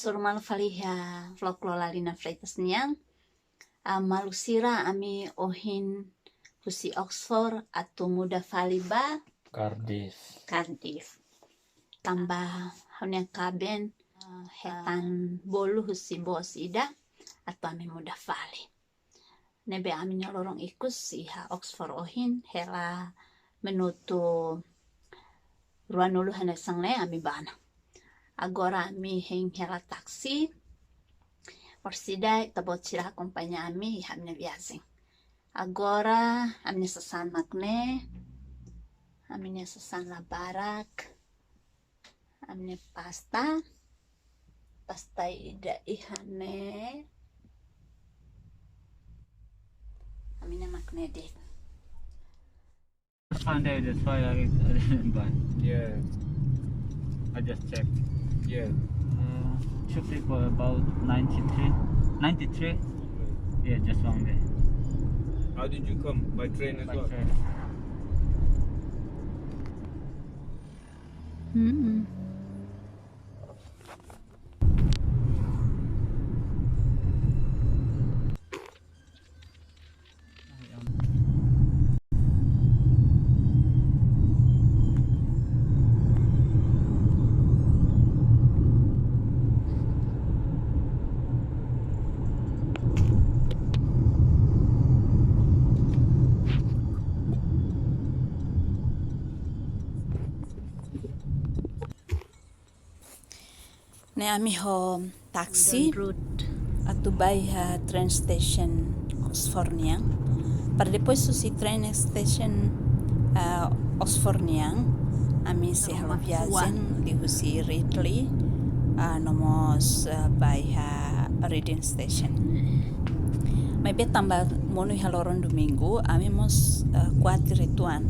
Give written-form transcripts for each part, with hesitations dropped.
surmal Fali vlog lolalina freitas niang. Malusira ami ohin Hosi Oxford atau Muda Fali ba Cardiff. Tambah hanya kaben hetan bolu Hosi bos ida atau ami Muda Fali. Nebe ami nyolorong ikus Iha Oxford ohin hela menutu ruanulu hana sangle ami bana. Agora ami heng hela taksi. Orsida tabot sila kompanya ami hamne Viajem. Agora amne sasan makne, amne sasan labarak, amne pasta ida ihane, amne makne deh. Sunday, that's why I didn't buy. Yeah, I just checked. yeah. Should be for about 93. Yeah, just one way. How did you come? By train as By well? train. Ne ami ho taksi atau by train station Oxford niang. Para depois susi train station Oxford niang, ami se halo Viajem di Hosi Ridley nomos by Reading station. Maibe tambah monu haloron domingo, ami mos kuatir rituan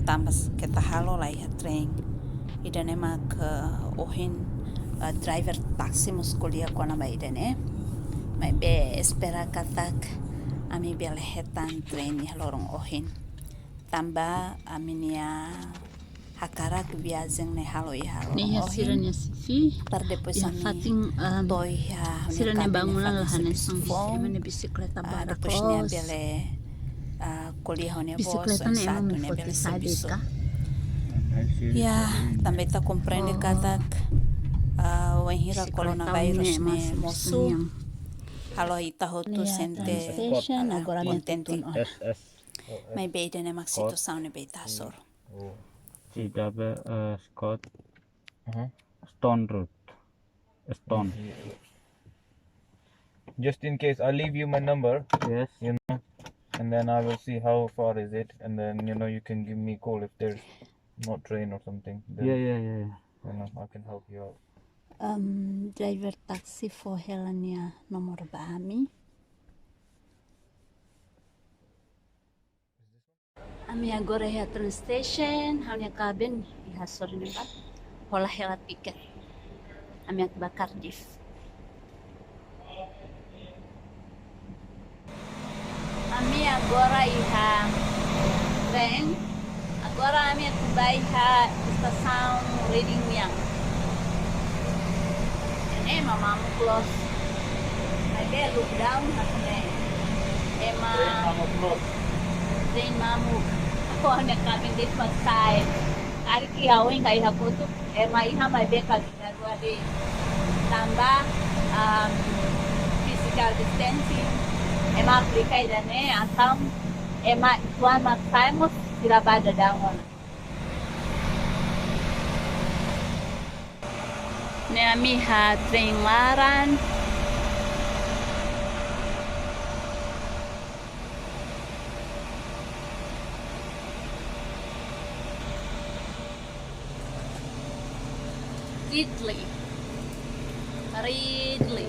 tambah kita halo lah train. Ida nema ke ohin driver taksi muskulia kona baidene. Maibe espera katak ami bele hetan train ya lorong ohin. Tambah aminia hakarak Viajem ne halo ya halo. Nih siranya Sivi. Tar depois Nafatin toy ya. siranya bangunan lahanan sang emang bisikleta depois ne bele kuliah ne bos bisikleta ne emang ne bele foto servisu. sadeka. Ya, também está compreende katak o enhira coronavirus ne mosu. Halo ita hotu sente Station agora me contente. SS. Mai beide ne maxito saune beita sor. CW Scott. Stone Route. Stone. Just in case, I'll leave you my number, Yes. you know, and then I will see how far is it, and then, you know, you can give me a call if there's not train or something. Then, Yeah. you know, I can help you out. Driver taksi for Helenia nomor bami. Ami agora ya train station, hanya kaben iha sore nempat. Hola hela tiket. Ami at bakar Cardiff. Ami agora iha train. Agora ami at iha estação Reading yang. Mamamu close. Maibe look down hakne. Ema train mamu. Ako hanya kami di pasay. Ari ki hawin kay hakuto. Ema iha maibe kaginawa di. Tambah physical distancing. Ema aplikay dane atau ema tuan maksaimus sirabada dahon. Ne ami ha train laran. Ridley.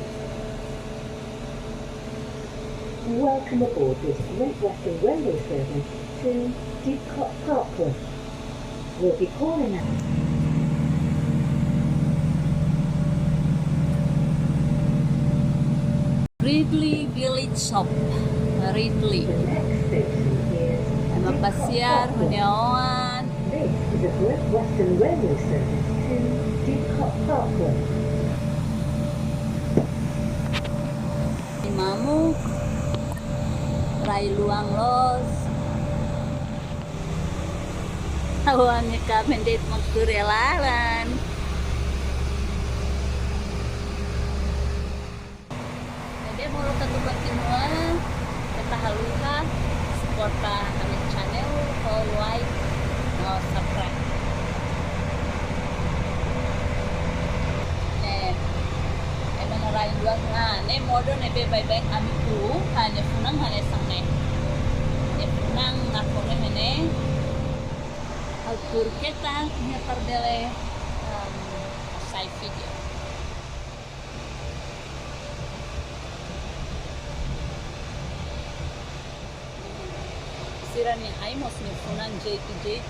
Welcome aboard this Great Western Railway service to Troka Park. We'll be calling out. Ridley Village Shop. Ridley. The next station is Mapasiar, Hunyawan. This is a Great Western Railway service to Troka Park. mamuk, rai luang los. Awalnya kaben date magkurelaran. Jadi mau ke tempat semua, kita haluha, support kami channel, follow like, subscribe. Rai luang ne modo nebe bye ami tu hanya funang hanya sangne funang nakone mene atur kita nya pardele side video sirani aimos ni funang j2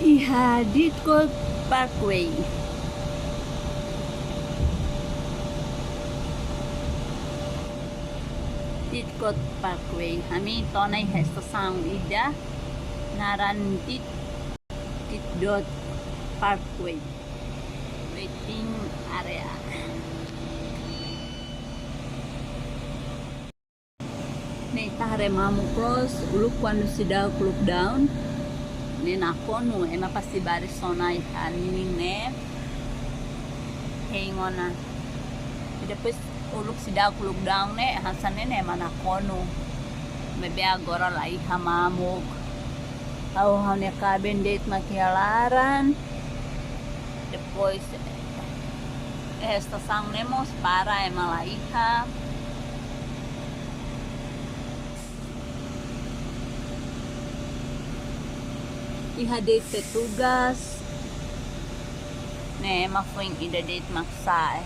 Iha Bridgend Parkway. Bridgend Parkway. Kami tonay hesta sang ida naran dot Parkway. Waiting area. Nih tare mamu cross uluk quando si dá o look down. Nena kono ema pasti baris sonai nining ne hengona depois uluk sida kuluk down ne hasane ne mana kono mebe agora la iha mamuk au hane kaben date makialaran depois esta sang nemos para ema la iha Iha date petugas ne mafuing ida date maksai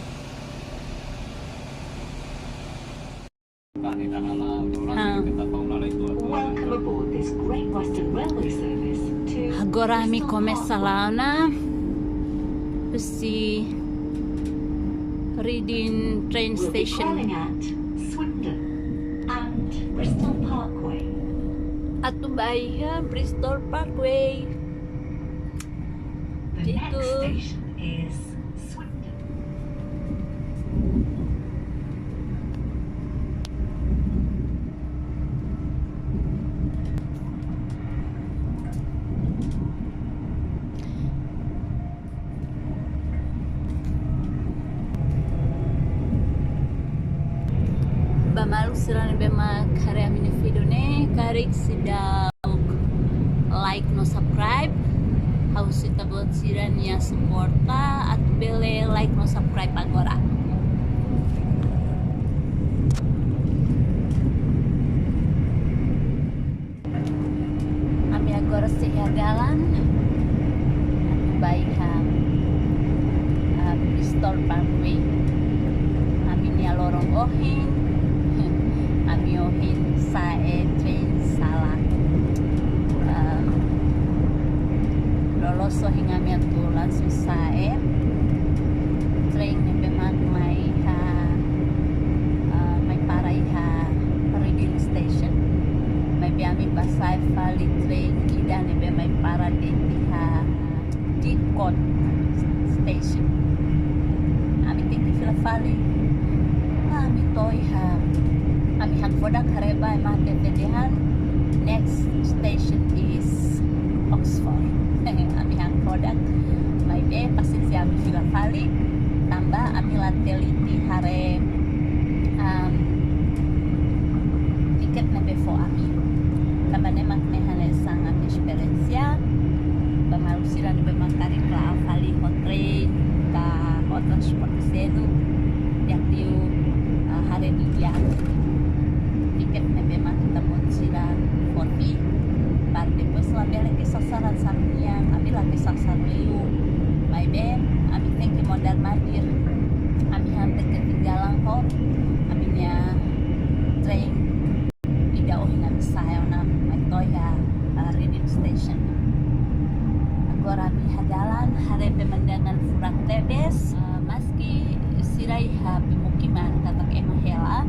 Welcome aboard this Great Western Railway service to agora mi Bristol começa Park lá na si Reading train We'll be calling station at Swindon and Bristol Parkway. Iha Bristol Parkway. The next station is Swindon. Bamalu sila bema karya mini video ne karik sida like no subscribe harus kita buat siranya supporta at bele like no subscribe agora kami agora sehagalan Iha Bristol Parkway kami ni lorong ohin Taxi.Sae Train salah lolos so hingga miatu langsung sae train nebe Mai para Iha Bridgend station mai biami pasai Fali train ida nebe mai para di Iha Bridgend station ami tinggi fila Fali ami toiha ami hagfodak hareba mate tedehan next station is Oxford ami hagfodak maibe pacenci ami fila Fali tambah ami lateliti hare tiket nebe fo ami tambah makne hane sang ami experiencia bamalu sila nebe makari Lao Fali train ka transport sedu yak tiu hare di dia tiket nebe kita sila 40 par depois labi lagi sasaran samia kami lagi sasar liu maibe ami tenke modal mandir ami hampir ketinggalan ho ami nya train tidak ohin ami sayona mai toya Reading station agora ami hadalan jalan hari pemandangan furak tedes meski sirai ha pemukiman katak emah hela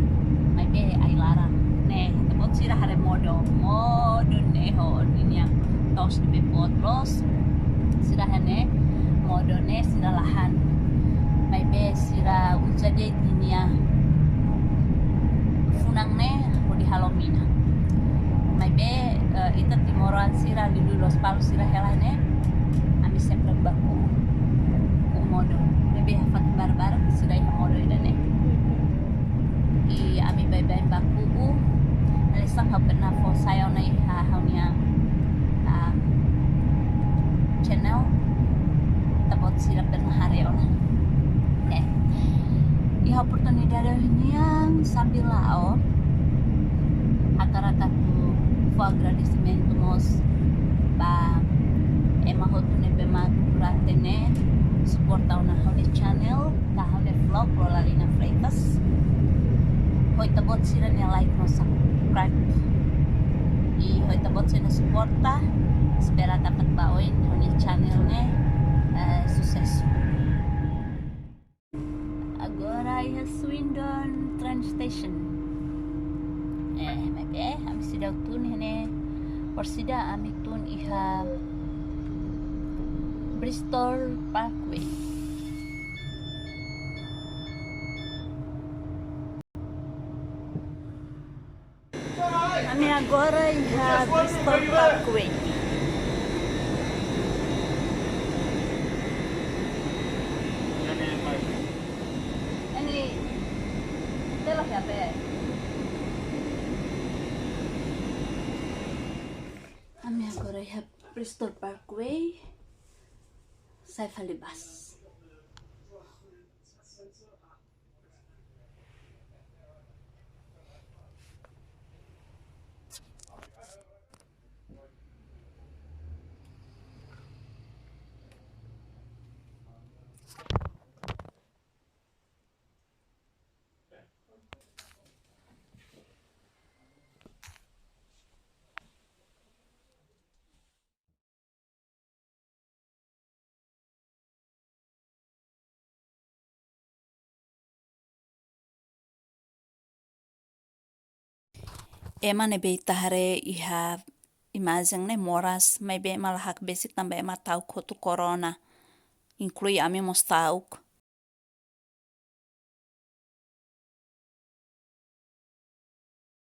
maibe ai larang ne tebot sira hari modo neho ninya tos di potros sira hane modo ne sira lahan maibe sira ucade dinia funang ne di halomina maibe ita timoran sira lilulos palu sira helane ami sempre baku modo maibe hafat barbar sira modo idane i ami bye-bye baku alisang hapena fo sayo na Iha Hau Nia channel tabot sira pernah hari ona Iha oportunidade yang sambil lao acarata fo agradecimentos pa emahotu nebe durante ne suporta una hone channel ta hone vlog rolalina freitas hoi tabot sira ne like no subscribe i hoi tabot sira suporta espera dapat baoin hone channel ne sucesso. Agora Iha Swindon train station maibe ami sida tun hene Persida ami tun Iha Bristol Park Way. Ami agora Iha Bristol Park Way. Ini telah ya be. Ami agora Iha Bristol Park Way. Saya Fali bus. Ema nebe itahare Iha imazeng ne moras maibe malahak basic tambah ema tauk hotu corona inclui ami mos tauk